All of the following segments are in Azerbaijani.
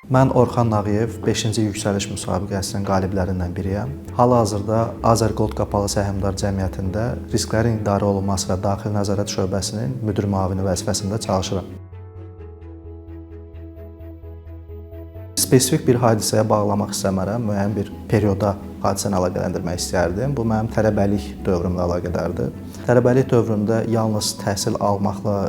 Mən Orxan Nağıyev 5-ci yüksəliş müsabiqəsinin qaliblərindən biriyəm. Hal-hazırda Azərgold Qapalı Səhmdar Cəmiyyətində risklərin idarə olunması və daxili nəzarət şöbəsinin müdir müavini vəzifəsində çalışıram. Spesifik bir hadisəyə bağlamaq istəmərəm, müəyyən bir perioda hadisəni əlaqələndirmək istərdim. Bu mənim tələbəlik dövrümlə əlaqədardır. Tələbəlik dövründə yalnız təhsil almaqla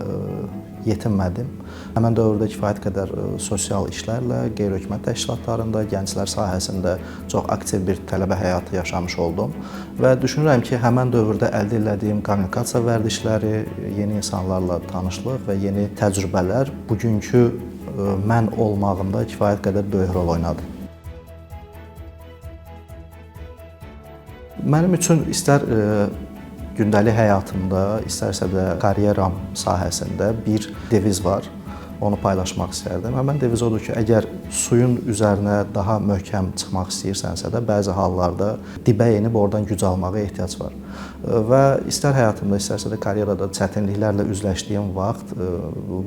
yetinmədim. Həmən dövrdə kifayət qədər sosial işlərlə, qeyri-hökumət təşkilatlarında, gənclər sahəsində çox aktiv bir tələbə həyatı yaşamış oldum və düşünürəm ki, həmən dövrdə əldə etdiyim kommunikasiya vərdişləri, yeni insanlarla tanışlıq və yeni təcrübələr bugünkü mən olmağımda kifayət qədər böyük rol oynadı. Mənim üçün istər gündəlik həyatımda, istərsə də karyeram sahəsində bir deviz var. Onu paylaşmaq istərdim. Həmən deviz odur ki, əgər suyun üzərinə daha möhkəm çıxmaq istəyirsənsə də, bəzi hallarda dibə enib oradan güc almağa ehtiyac var. Və istər həyatımda, istərsə də karyerada çətinliklərlə üzləşdiyim vaxt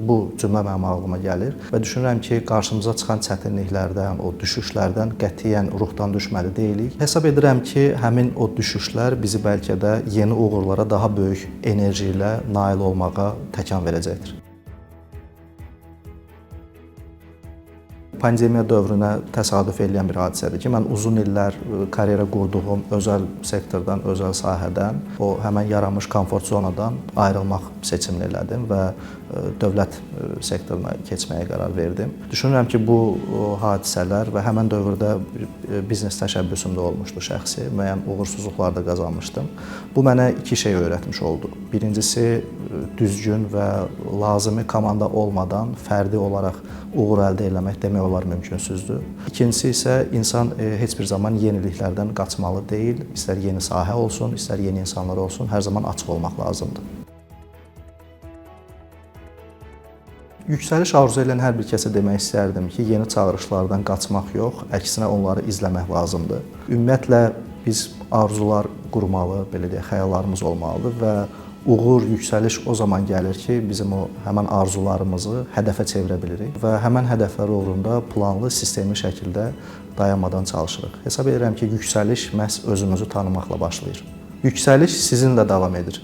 bu cümlə mənim ağlıma gəlir və düşünürəm ki, qarşımıza çıxan çətinliklərdən, o düşüşlərdən qətiyyən ruhdan düşməli deyilik. Hesab edirəm ki, həmin o düşüşlər bizi bəlkə də yeni uğurlara daha böyük enerji ilə nail olmağa təkan verəcəkdir. Pandemiya dövrünə təsadüf edən bir hadisədir ki, mən uzun illər karyera qurduğum özəl sektordan, özəl sahədən, o həmən yaranmış komfort zonadan ayrılmaq seçimini elədim və dövlət sektoruna keçməyə qərar verdim. Düşünürəm ki, bu hadisələr və həmən dövrdə biznes təşəbbüsüm də olmuşdu şəxsi, müəyyən uğursuzluqlar da qazanmışdım. Bu mənə iki şey öyrətmiş oldu. Birincisi, düzgün və lazımi komanda olmadan fərdi olaraq uğur əldə etmək demək olar mümkünsüzdür. İkincisi isə insan heç bir zaman yeniliklərdən qaçmalı deyil. İstər yeni sahə olsun, istər yeni insanlar olsun, hər zaman açıq olmaq lazımdır. Yüksəliş arzu edən hər bir kəsə demək istərdim ki, yeni çağırışlardan qaçmaq yox, əksinə onları izləmək lazımdır. Ümumiyyətlə, biz arzular qurmalı, belə deyək, xəyallarımız olmalıdır və uğur, yüksəliş o zaman gəlir ki, bizim o həmən arzularımızı hədəfə çevirə bilirik və həmən hədəflər uğrunda planlı, sistemli şəkildə dayanmadan çalışırıq. Hesab edirəm ki, yüksəliş məhz özümüzü tanımaqla başlayır. Yüksəliş sizinlə davam edir.